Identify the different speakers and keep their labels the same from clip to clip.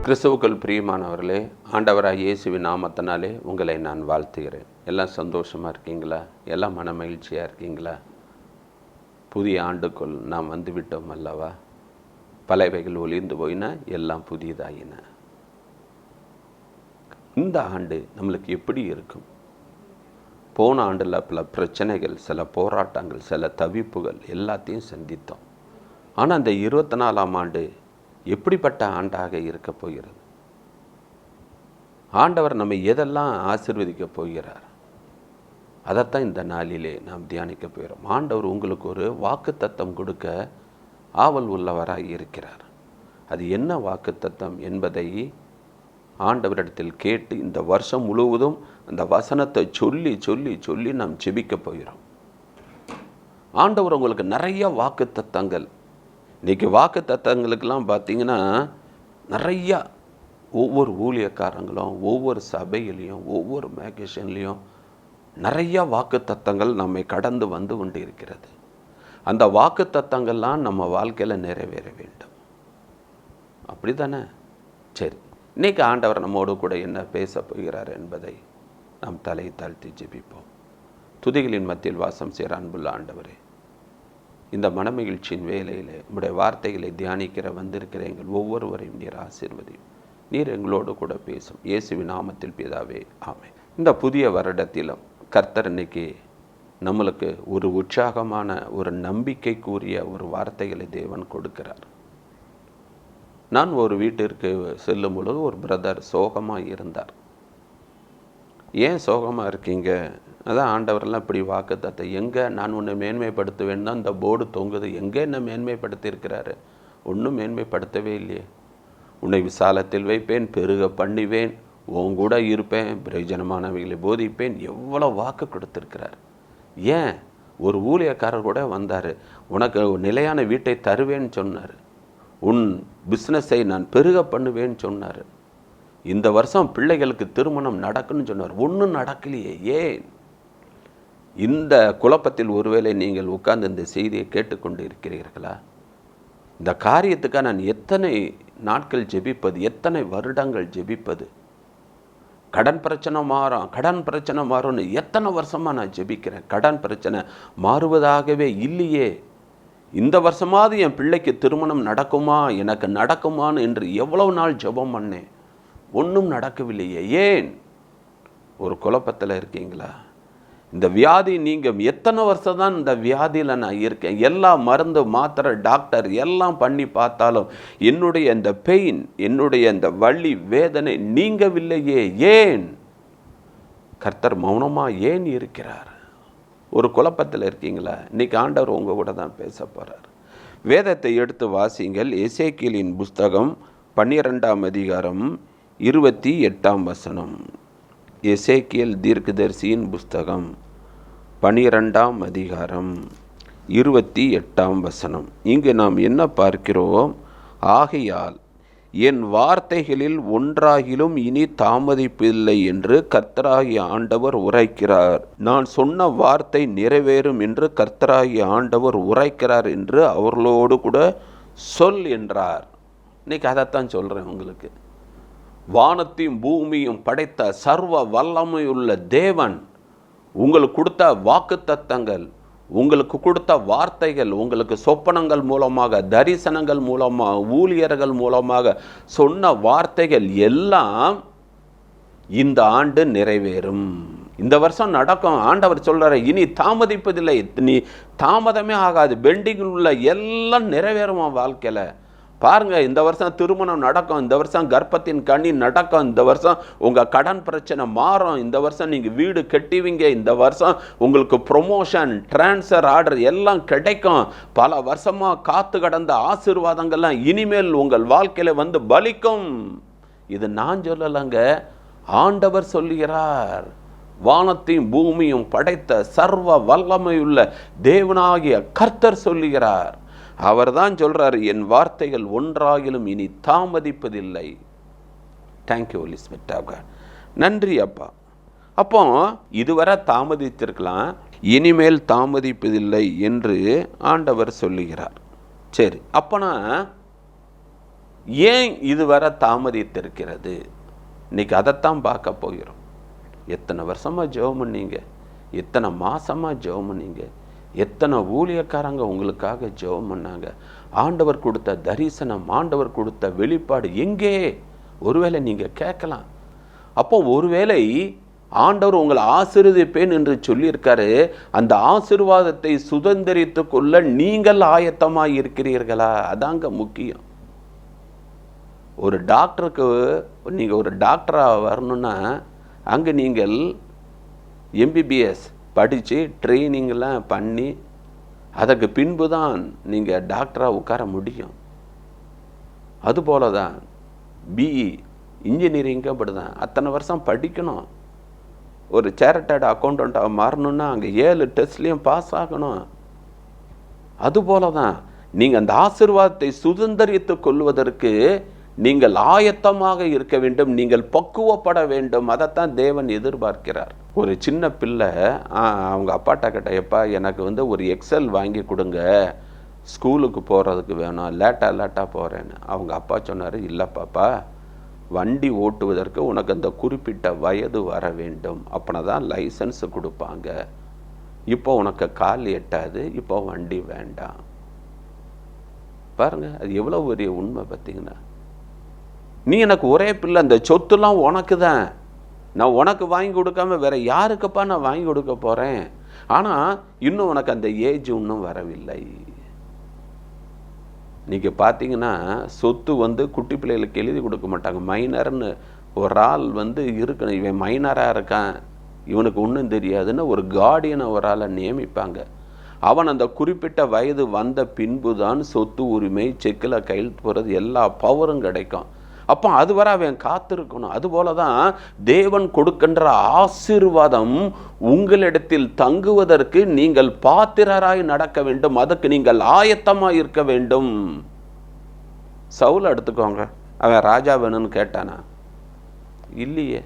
Speaker 1: கிறிஸ்துவுக்குள் பிரியமானவர்களே, ஆண்டவராக இயேசுவின் நாமத்தினாலே உங்களை நான் வாழ்த்துகிறேன். எல்லாம் சந்தோஷமாக இருக்கீங்களா? எல்லாம் மன மகிழ்ச்சியாக இருக்கீங்களா? புதிய ஆண்டுக்குள் நாம் வந்து விட்டோம் அல்லவா? பழையவைகள் ஒளிந்து போயின, எல்லாம் புதியதாயின. இந்த ஆண்டு நம்மளுக்கு எப்படி இருக்கும்? போன ஆண்டில் பல பிரச்சனைகள், சில போராட்டங்கள், சில தவிப்புகள் எல்லாத்தையும் சந்தித்தோம். ஆனால் இந்த 24ஆம் ஆண்டு எப்படிப்பட்ட ஆண்டாக இருக்க போகிறது? ஆண்டவர் நம்மை எதெல்லாம் ஆசீர்வதிக்க போகிறார்? அதைத்தான் இந்த நாளிலே நாம் தியானிக்க போகிறோம். ஆண்டவர் உங்களுக்கு ஒரு வாக்குத்தத்தம் கொடுக்க ஆவல் உள்ளவராக இருக்கிறார். அது என்ன வாக்குத்தத்தம் என்பதை ஆண்டவரிடத்தில் கேட்டு இந்த வருஷம் முழுவதும் அந்த வசனத்தை சொல்லி சொல்லி சொல்லி நாம் ஜெபிக்க போகிறோம். ஆண்டவர் உங்களுக்கு நிறைய வாக்குத்தத்தங்கள், இன்றைக்கி வாக்கு தத்தங்களுக்கெல்லாம் பார்த்திங்கன்னா நிறையா ஒவ்வொரு ஊழியக்காரங்களும் ஒவ்வொரு சபையிலையும் ஒவ்வொரு மேகசின்லேயும் நிறையா வாக்கு தத்தங்கள் நம்மை கடந்து வந்து கொண்டு இருக்கிறது. அந்த வாக்கு தத்தங்கள்லாம் நம்ம வாழ்க்கையில் நிறைவேற வேண்டும். அப்படி தானே? சரி, இன்றைக்கி ஆண்டவர் நம்மோடு கூட என்ன பேச போகிறார் என்பதை நாம் தலையை தாழ்த்தி ஜெபிப்போம். துதிகளின் மத்தியில் வாசம் செய்கிற அன்புள்ள ஆண்டவரே, இந்த மனமகிழ்ச்சியின் வேலையில் உங்களுடைய வார்த்தைகளை தியானிக்கிற வந்திருக்கிற எங்கள் ஒவ்வொருவரையும் நீர் ஆசீர்வதியும். நீர் எங்களோடு கூட பேசும். இயேசுவின் நாமத்தில் பிதாவே, ஆமென். இந்த புதிய வருடத்திலும் கர்த்தர் இன்னைக்கு நம்மளுக்கு ஒரு உற்சாகமான, ஒரு நம்பிக்கைக்குரிய ஒரு வார்த்தைகளை தேவன் கொடுக்கிறார். நான் ஒரு வீட்டிற்கு செல்லும் பொழுது ஒரு பிரதர் சோகமாக இருந்தார். ஏன் சோகமாக இருக்கீங்க? அதான் ஆண்டவரெல்லாம் இப்படி வாக்குத்தத்தை, எங்கே நான் உன்னை மேன்மைப்படுத்துவேன் தான் இந்த போர்டு தொங்குது, எங்கே என்ன மேன்மைப்படுத்தியிருக்கிறாரு? ஒன்றும் மேன்மைப்படுத்தவே இல்லையே. உன்னை விசாலத்தில் வைப்பேன், பெருக பண்ணுவேன், உன் கூட இருப்பேன், பிரயோஜனமானவைகளை போதிப்பேன், எவ்வளோ வாக்கு கொடுத்துருக்கிறார். ஏன்? ஒரு ஊழியக்காரர் கூட வந்தார், உனக்கு நிலையான வீட்டை தருவேன்னு சொன்னார், உன் பிஸ்னஸை நான் பெருக பண்ணுவேன்னு சொன்னார், இந்த வருஷம் பிள்ளைகளுக்கு திருமணம் நடக்குன்னு சொன்னார். ஒன்றும் நடக்கலையே. ஏன்? இந்த குழப்பத்தில் ஒருவேளை நீங்கள் உட்கார்ந்து இந்த செய்தியை கேட்டுக்கொண்டு இருக்கிறீர்களா? இந்த காரியத்துக்காக நான் எத்தனை நாட்கள் ஜெபிப்பது, எத்தனை வருடங்கள் ஜெபிப்பது? கடன் பிரச்சனை மாறும், கடன் பிரச்சனை மாறும்னு எத்தனை வருஷமாக நான் ஜெபிக்கிறேன். கடன் பிரச்சனை மாறுவதாகவே இல்லையே. இந்த வருஷமாவது என் பிள்ளைக்கு திருமணம் நடக்குமா, எனக்கு நடக்குமான்னு என்று எவ்வளவு நாள் ஜெபம் பண்ணேன். ஒன்றும் நடக்கவில்லையே. ஏன்? ஒரு குழப்பத்தில் இருக்கீங்களா? இந்த வியாதி நீங்கள் எத்தனை வருஷம் தான் இந்த வியாதியில் நான் இருக்கேன், எல்லா மருந்து மாத்திரை டாக்டர் எல்லாம் பண்ணி பார்த்தாலும் என்னுடைய இந்த பெயின், என்னுடைய இந்த வலி வேதனை நீங்கவில்லையே. ஏன்? கர்த்தர் மௌனமாக ஏன் இருக்கிறார்? ஒரு குழப்பத்தில் இருக்கீங்களா? இன்னைக்கு ஆண்டவர் உங்கள் கூட தான் பேச போகிறார். வேதத்தை எடுத்து வாசிங்கள். எசேக்கியேலின் புஸ்தகம் 12ஆம் அதிகாரம் 28ஆம் வசனம். எசேக்கியேல் தீர்க்கதரிசியின் புஸ்தகம் 12ஆம் அதிகாரம் 28ஆம் வசனம். இங்கு நாம் என்ன பார்க்கிறோம்? ஆகையால் என் வார்த்தைகளில் ஒன்றாகிலும் இனி தாமதிப்பில்லை என்று கர்த்தராகிய ஆண்டவர் உரைக்கிறார். நான் சொன்ன வார்த்தை நிறைவேறும் என்று கர்த்தராகிய ஆண்டவர் உரைக்கிறார் என்று அவர்களோடு கூட சொல் என்றார். இன்னைக்கு அதைத்தான் சொல்கிறேன் உங்களுக்கு. வானத்தையும் பூமியும் படைத்த சர்வ வல்லமையுள்ள தேவன் உங்களுக்கு கொடுத்த வாக்குத்தத்தங்கள், உங்களுக்கு கொடுத்த வார்த்தைகள், உங்களுக்கு சொப்பனங்கள் மூலமாக, தரிசனங்கள் மூலமாக, ஊழியர்கள் மூலமாக சொன்ன வார்த்தைகள் எல்லாம் இந்த ஆண்டு நிறைவேறும். இந்த வருஷம் நடக்கும். ஆண்டவர் சொல்கிறார், இனி தாமதிப்பதில்லை, நீ தாமதமே ஆகாது, பெண்டிங்கில் உள்ள எல்லாம் நிறைவேறும் வாழ்க்கையில். பாருங்கள், இந்த வருஷம் திருமணம் நடக்கும், இந்த வருஷம் கர்ப்பத்தின் கனி நடக்கும், இந்த வருஷம் உங்கள் கடன் பிரச்சனை மாறும், இந்த வருஷம் நீங்கள் வீடு கட்டுவீங்க, இந்த வருஷம் உங்களுக்கு ப்ரொமோஷன், டிரான்ஸ்ஃபர் ஆர்டர் எல்லாம் கிடைக்கும். பல வருஷமாக காத்து கடந்த ஆசீர்வாதங்கள்லாம் இனிமேல் உங்கள் வாழ்க்கையில் வந்து பலிக்கும். இது நான் சொல்லலைங்க, ஆண்டவர் சொல்லுகிறார். வானத்தையும் பூமியும் படைத்த சர்வ வல்லமையுள்ள தேவனாகிய கர்த்தர் சொல்லுகிறார். அவர் தான் சொல்கிறார், என் வார்த்தைகள் ஒன்றாகிலும் இனி தாமதிப்பதில்லை. Thank you Holy Spirit of God. நன்றி அப்பா. அப்போ இதுவரை தாமதித்திருக்கலாம், இனிமேல் தாமதிப்பதில்லை என்று ஆண்டவர் சொல்லுகிறார். சரி, அப்போனா ஏன் இதுவரை தாமதித்திருக்கிறது? இன்னைக்கு அதைத்தான் பார்க்க போகிறோம். எத்தனை வருஷமாக ஜெபம் பண்ணீங்க, எத்தனை மாசமாக ஜெபம் பண்ணீங்க, எத்தனை ஊழியக்காரங்க உங்களுக்காக ஜெபம் பண்ணாங்க. ஆண்டவர் கொடுத்த தரிசனம், ஆண்டவர் கொடுத்த வெளிப்பாடு எங்கே? ஒருவேளை நீங்கள் கேட்கலாம், அப்போ ஒருவேளை ஆண்டவர் உங்களை ஆசீர்வதிப்பேன் என்று சொல்லியிருக்காரு, அந்த ஆசீர்வாதத்தை சுதந்திரித்து கொள்ள நீங்கள் ஆயத்தமாக இருக்கிறீர்களா? அதாங்க முக்கியம். ஒரு டாக்டருக்கு நீங்கள் ஒரு டாக்டராக வரணும்னா அங்கே நீங்கள் எம்பிபிஎஸ் படித்து ட்ரைனிங்லாம் பண்ணி அதற்கு பின்பு தான் நீங்கள் டாக்டராக உட்கார முடியும். அதுபோல தான் பிஇ இன்ஜினியரிங்கும் அப்படி தான், அத்தனை வருஷம் படிக்கணும். ஒரு சேரிட்டட் அக்கௌண்டண்ட்டாக மாறணும்னா அங்கே 7 டெஸ்ட்லேயும் பாஸ் ஆகணும். அதுபோல தான் நீங்கள் அந்த ஆசீர்வாதத்தை சுதந்திரித்து கொள்வதற்கு நீங்கள் ஆயத்தமாக இருக்க வேண்டும், நீங்கள் பக்குவப்பட வேண்டும். அதைத்தான் தேவன் எதிர்பார்க்கிறார். ஒரு சின்ன பிள்ளை அவங்க அப்பாட்ட கிட்ட, எப்பா எனக்கு ஒரு எக்ஸல் வாங்கி கொடுங்க, ஸ்கூலுக்கு போகிறதுக்கு வேணும், லேட்டாக போகிறேன்னு. அவங்க அப்பா சொன்னார், இல்லை பாப்பா, வண்டி ஓட்டுவதற்கு உனக்கு அந்த குறிப்பிட்ட வயது வர வேண்டும், அப்படின்னா தான் லைசன்ஸு கொடுப்பாங்க. இப்போ உனக்கு கால் எட்டாது, இப்போ வண்டி வேண்டாம். பாருங்கள், அது எவ்வளோ பெரிய உண்மை பார்த்தீங்கன்னா. நீ எனக்கு ஒரே பிள்ளை, அந்த சொத்துலாம் உனக்கு தான், நான் உனக்கு வாங்கி கொடுக்காம வேற யாருக்கப்பா நான் வாங்கி கொடுக்க போகிறேன்? ஆனால் இன்னும் உனக்கு அந்த ஏஜ் இன்னும் வரவில்லை. நீங்கள் பார்த்தீங்கன்னா சொத்து குட்டி பிள்ளைகளுக்கு எழுதி கொடுக்க மாட்டாங்க. மைனர்னு ஒரு ஆள் இருக்கணும், இவன் மைனராக இருக்கான், இவனுக்கு ஒன்றும் தெரியாதுன்னு ஒரு கார்டியனை ஒரு ஆளை நியமிப்பாங்க. அவன் அந்த குறிப்பிட்ட வயது வந்த பின்பு தான் சொத்து உரிமை, செக்கில் கையெழுத்து போகிறது, எல்லா பவரும் கிடைக்கும். அப்போ அதுவரை அவன் காத்திருக்கணும். அதுபோல தான் தேவன் கொடுக்கின்ற ஆசீர்வாதம் உங்களிடத்தில் தங்குவதற்கு நீங்கள் பாத்திரராய் நடக்க வேண்டும், அதுக்கு நீங்கள் ஆயத்தமாக இருக்க வேண்டும். சவுல் எடுத்துக்கோங்க, அவன் ராஜா வேணும்னு கேட்டானா? இல்லையே.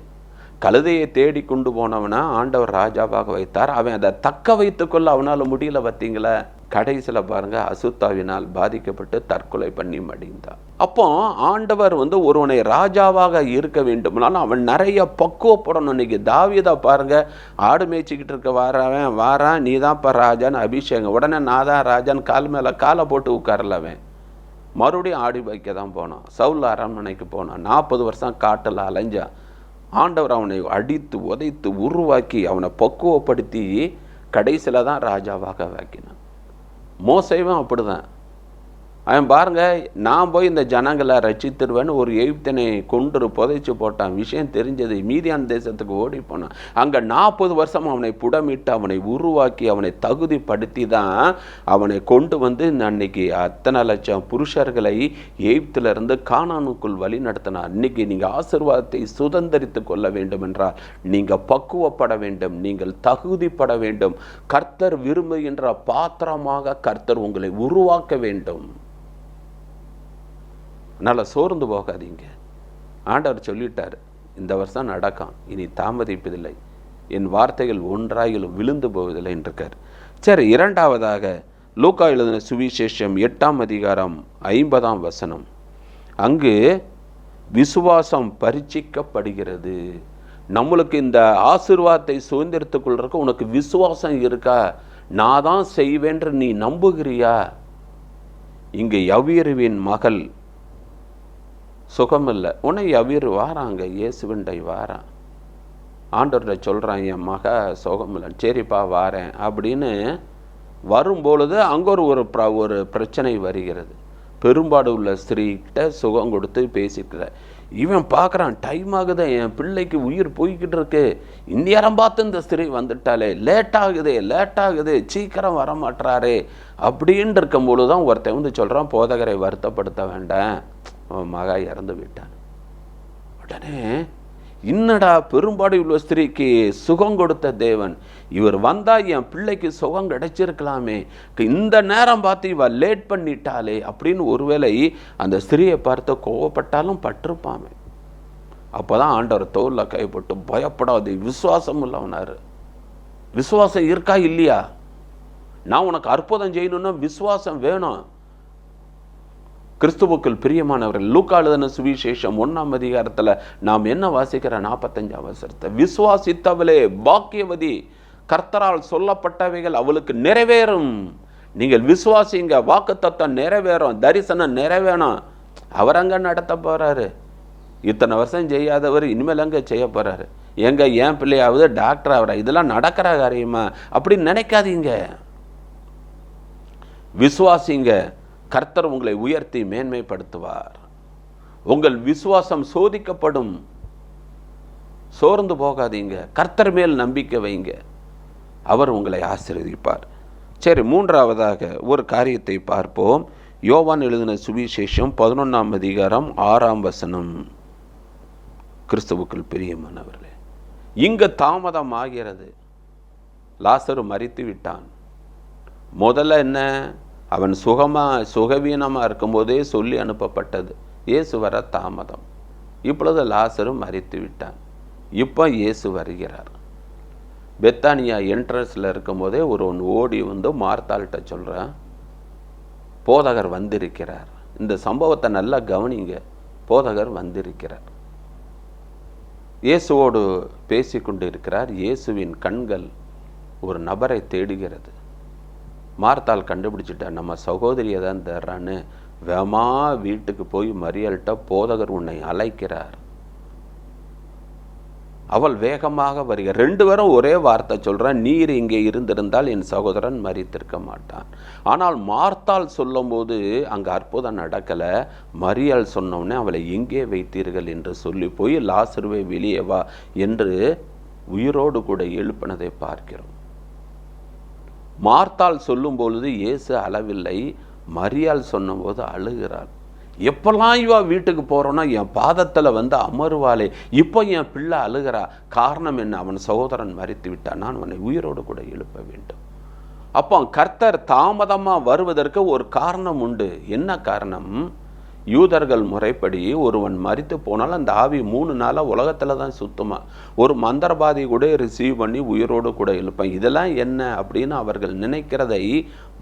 Speaker 1: கழுதையை தேடி கொண்டு போனவனா ஆண்டவர் ராஜாவாக வைத்தார். அவன் அதை தக்க வைத்துக்கொள்ள அவனால் முடியல. பார்த்தீங்களா? கடைசியில் பாருங்க, அசுத்தாவினால் பாதிக்கப்பட்டு தற்கொலை பண்ணி மடிந்தான். அப்போ ஆண்டவர் ஒருவனை ராஜாவாக இருக்க வேண்டும்னாலும் அவன் நிறைய பக்குவப்படணும். இன்னைக்கு தாவீதை பாருங்க, ஆடு மேய்ச்சிக்கிட்டு இருக்க வாரான், நீ தான் இப்போ ராஜான்னு அபிஷேகம், உடனே நான் தான் ராஜான்னு கால் மேலே காலை போட்டு உட்காரல. அவன் மறுபடியும் ஆடி வைக்க தான் போனான். சவுல் அரண்மனைக்கு போனான். 40 வருஷம் காட்டில் அலைஞ்சான். ஆண்டவர் அவனை அடித்து உதைத்து உருவாக்கி அவனை பக்குவப்படுத்தி கடைசியில் தான் ராஜாவாக வாக்கினான். மோசேவும் அப்படிதான். அவன் பாருங்க, நான் போய் இந்த ஜனங்களை ரட்சித்துருவேன்னு ஒரு எகிப்தியனை கொண்டு புதைச்சு போட்டான். விஷயம் தெரிஞ்சது, மீதியான் தேசத்துக்கு ஓடி போனான். அங்கே 40 வருஷம் அவனை புடமிட்டு அவனை உருவாக்கி அவனை தகுதிப்படுத்தி தான் அவனை கொண்டு அன்னைக்கு அத்தனை லட்சம் புருஷர்களை எகிப்திலிருந்து கானானுக்குள் வழி நடத்தினார். அன்னைக்கு நீங்கள் ஆசீர்வாதத்தை சுதந்திரித்து கொள்ள வேண்டும் என்றால் நீங்கள் பக்குவப்பட வேண்டும், நீங்கள் தகுதிப்பட வேண்டும். கர்த்தர் விரும்புகின்ற பாத்திரமாக கர்த்தர் உங்களை உருவாக்க வேண்டும். அதனால் சோர்ந்து போகாதீங்க. ஆண்டவர் சொல்லிட்டார், இந்த வருஷம் நடக்கும், இனி தாமதிப்பதில்லை, என் வார்த்தைகள் ஒன்றாயிலும் விழுந்து போவதில்லை என்றிருக்கார். சரி, இரண்டாவதாக லூக்கா எழுதின சுவிசேஷம் 8ஆம் அதிகாரம் 50ஆம் வசனம். அங்கு விசுவாசம் பரீட்சிக்கப்படுகிறது. நம்மளுக்கு இந்த ஆசீர்வாதத்தை சுதந்திரத்துக் கொள்றதுக்கு உனக்கு விசுவாசம் இருக்கா? நான் தான் செய்வேன்று நீ நம்புகிறியா? இங்கே யவீருவின் மகள் சுகமில்லை, உன்னை யவீரு வாராங்க, இயேசுவிண்டை வாரான். ஆண்டவர்கிட்ட சொல்கிறான், என் மக சுகமில்லை, சரிப்பா வாரேன் அப்படின்னு வரும்பொழுது அங்கே ஒரு பிரச்சனை வருகிறது. பெரும்பாடு உள்ள ஸ்திரீகிட்ட சுகம் கொடுத்து பேசிக்கிற இவன் பார்க்குறான், டைம் ஆகுது, என் பிள்ளைக்கு உயிர் போய்கிட்டு இருக்கு, இந்நேரம் பார்த்து இந்த ஸ்திரீ வந்துட்டாலே, லேட் ஆகுது, சீக்கிரம் வரமாட்டாரே அப்படின்னு இருக்கும்போது தான் ஒருத்தன் சொல்கிறான், போதகரை வருத்தப்படுத்த வேண்டாம், மகா இறந்து விட்டான். உடனே இன்னடா, பெரும்பாடு உள்ள ஸ்திரீக்கு சுகம் கொடுத்த தேவன், இவர் வந்தா என் பிள்ளைக்கு சுகம் கிடைச்சிருக்கலாமே, இந்த நேரம் பார்த்து இவ லேட் பண்ணிட்டாலே அப்படின்னு ஒருவேளை அந்த ஸ்திரீயை பார்த்து கோவப்பட்டாலும் பட்டிருப்பாமே. அப்போதான் ஆண்டவர் தோல்ல கைப்பட்டு, பயப்படாது, விசுவாசம் உள்ளவனாரு. விசுவாசம் இருக்கா இல்லையா? நான் உனக்கு அற்புதம் செய்யணும்னா விசுவாசம் வேணும். கிறிஸ்துவுக்குள் பிரியமானவர்கள், லூக்கா எழுதின சுவிசேஷம் 1ஆம் அதிகாரத்தில் நாம் என்ன வாசிக்கிற 45ஆம் வசனத்தை, விசுவாசித்தவளே பாக்கியவதி, கர்த்தரால் சொல்லப்பட்டவைகள் அவளுக்கு நிறைவேறும். நீங்கள் விசுவாசிங்க, வாக்குத்தத்தம் நிறைவேறும், தரிசனம் நிறைவேறும். அவர் அங்கே நடத்த போகிறாரு. இத்தனை வருஷம் செய்யாதவர் இனிமேல் அங்கே செய்ய போகிறாரு. எங்க ஏன் பிள்ளையாவது டாக்டர் ஆகிறா, இதெல்லாம் நடக்கிற காரியமா அப்படின்னு நினைக்காதீங்க. விசுவாசிங்க, கர்த்தர் உங்களை உயர்த்தி மேன்மைப்படுத்துவார். உங்கள் விசுவாசம் சோதிக்கப்படும். சோர்ந்து போகாதீங்க, கர்த்தர் மேல் நம்பிக்கை வைங்க, அவர் உங்களை ஆசீர்வதிப்பார். சரி, மூன்றாவதாக ஒரு காரியத்தை பார்ப்போம். யோவான் எழுதின சுவிசேஷம் 11ஆம் அதிகாரம் 6ஆம் வசனம். கிறிஸ்துவுக்குள் பிரியமானவர்களே, இங்கு தாமதம் ஆகிறது. லாசரு மரித்து விட்டான். முதல்ல என்ன, அவன் சுகவீனமாக இருக்கும்போதே சொல்லி அனுப்பப்பட்டது. இயேசு வர தாமதம். இப்பொழுது லாசரு மரித்து விட்டான். இப்போ இயேசு வருகிறார். பெத்தானியா என்ட்ரன்ஸில் இருக்கும்போதே ஒருவன் ஓடி வந்து மார்த்தாள்கிட்ட சொல்கிறான், போதகர் வந்திருக்கிறார். இந்த சம்பவத்தை நல்லா கவனிங்க. போதகர் வந்திருக்கிறார். இயேசுவோடு பேசி கொண்டு இருக்கிறார். இயேசுவின் கண்கள் ஒரு நபரை தேடுகிறது. மார்த்தாள் கண்டுபிடிச்சிட்டார், நம்ம சகோதரியை தான் தேடுறான்னு வேமா வீட்டுக்கு போய் மரியாள்கிட்ட, போதகர் உன்னை அழைக்கிறார். அவள் வேகமாக வருகிறார். 2 பேரும் ஒரே வார்த்தை சொல்கிறான், நீர் இங்கே இருந்திருந்தால் என் சகோதரன் மரித்திருக்க மாட்டான். ஆனால் மார்த்தாள் சொல்லும்போது அங்கே அற்புதம் நடக்கலை. மரியாள் சொன்னோடனே அவளை எங்கே வைத்தீர்கள் என்று சொல்லி போய் லாசருவை வெளியே வா என்று உயிரோடு கூட எழுப்பினதை பார்க்கிறோம். மார்த்தாள் சொல்லும் பொழுது இயேசு அளவில்லை, மரியாள் சொன்னபோது அழுகிறாள். எப்பெல்லாம் இவா வீட்டுக்கு போகிறோன்னா என் பாதத்தில் வந்து அமருவாளே, இப்போ என் பிள்ளை அழுகிறா. காரணம் என்ன? அவன் சகோதரன் மரித்து விட்டான், நான் அவனை உயிரோடு கூட எழுப்ப வேண்டும். அப்போ கர்த்தர் தாமதமாக வருவதற்கு ஒரு காரணம் உண்டு. என்ன காரணம்? யூதர்கள் முறைப்படி ஒருவன் மரித்து போனால் அந்த ஆவி 3 நாளாக உலகத்தில் தான் சுத்தமா. ஒரு மந்திரவாதி கூட ரிசீவ் பண்ணி உயிரோடு கூட எழுப்பான். இதெல்லாம் என்ன அப்படின்னு அவர்கள் நினைக்கிறதை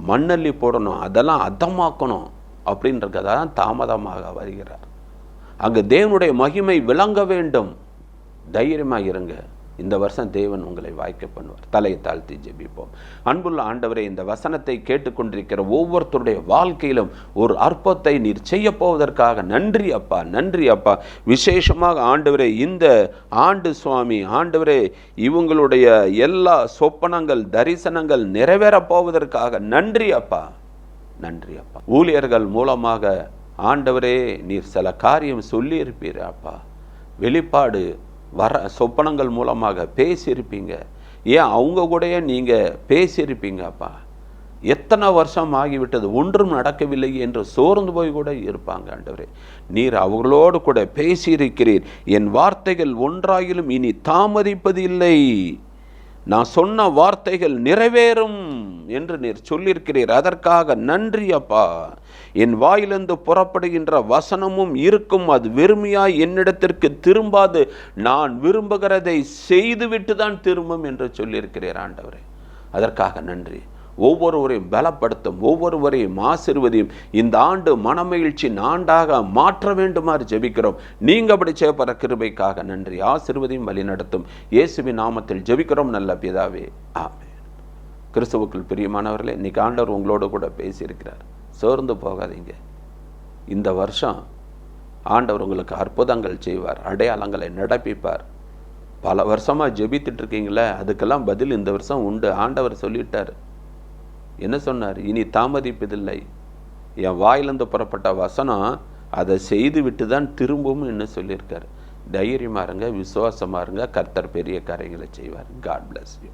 Speaker 1: மண்ணள்ளி போடணும், அதெல்லாம் அதமாக்கணும் அப்படின்றதான் தாமதமாக வருகிறார். அங்கே தேவனுடைய மகிமை விளங்க வேண்டும். தைரியமாக இருங்க, இந்த வருஷம் தேவன் உங்களை வாய்க்க பண்ணுவார். தலையை தாழ்த்தி ஜெபிப்போம். அன்புள்ள ஆண்டவரே, இந்த வசனத்தை கேட்டுக்கொண்டிருக்கிற ஒவ்வொருத்தருடைய வாழ்க்கையிலும் ஒரு அற்புதத்தை நீர் செய்ய போவதற்காக நன்றி அப்பா, நன்றி அப்பா. விசேஷமாக ஆண்டவரே, இந்த ஆண்டு சுவாமி ஆண்டவரே, இவங்களுடைய எல்லா சொப்பனங்கள் தரிசனங்கள் நிறைவேறப் போவதற்காக நன்றி அப்பா, நன்றி அப்பா. ஊழியர்கள் மூலமாக ஆண்டவரே நீர் சில காரியம் சொல்லியிருப்பீர் அப்பா. வெளிப்பாடு வர சொப்பனங்கள் மூலமாக பேசியிருப்பீங்க. ஏன் அவங்க கூடயே நீங்கள் பேசியிருப்பீங்க அப்பா. எத்தனை வருஷம் ஆகிவிட்டது, ஒன்றும் நடக்கவில்லை என்று சோர்ந்து போய் கூட இருப்பாங்க. ஆண்டவரே, நீர் அவர்களோடு கூட பேசியிருக்கிறீர். என் வார்த்தைகள் ஒன்றாயிலும் இனி தாமதிப்பதில்லை, நான் சொன்ன வார்த்தைகள் நிறைவேறும் என்று நீர் சொல்லியிருக்கிறீர். அதற்காக நன்றி அப்பா. என் வாயிலிருந்து புறப்படுகின்ற வசனமும் இருக்கும், அது வெறுமையாய் என்னிடத்திற்கு திரும்பாது, நான் விரும்புகிறதை செய்துவிட்டு தான் திரும்பும் என்று சொல்லியிருக்கிறீர் ஆண்டவரே. அதற்காக நன்றி. ஒவ்வொருவரையும் பலப்படுத்தும், ஒவ்வொருவரையும் ஆசீர்வதியும். இந்த ஆண்டு மனமகிழ்ச்சி ஆண்டாக மாற்ற வேண்டுமாறு ஜெபிக்கிறோம். நீங்கள் அப்படி செய்யப்படுற கிருபைக்காக நன்றி. ஆசீர்வதியும் வழி நடத்தும் இயேசுவின் நாமத்தில் ஜெபிக்கிறோம் நல்ல பிதாவே, ஆமென். கிறிஸ்துவுக்குள் பிரியமானவர்களே, இன்னைக்கு ஆண்டவர் உங்களோடு கூட பேசியிருக்கிறார். சோர்ந்து போகாதீங்க. இந்த வருஷம் ஆண்டவர் உங்களுக்கு அற்புதங்கள் செய்வார், அடையாளங்களை நடப்பிப்பார். பல வருஷமாக ஜெபித்துட்டு இருக்கீங்களே, அதுக்கெல்லாம் பதில் இந்த வருஷம் உண்டு. ஆண்டவர் சொல்லிட்டார். என்ன சொன்னார்? இனி தாமதிப்பதில்லை. என் வாயிலிருந்து புறப்பட்ட வசனம் அதை செய்து விட்டு தான் திரும்பவும் என்ன சொல்லியிருக்கார். தைரியமாக இருங்க, விசுவாசமாக இருங்க. கர்த்தர் பெரிய காரியங்களை செய்வார். God bless you.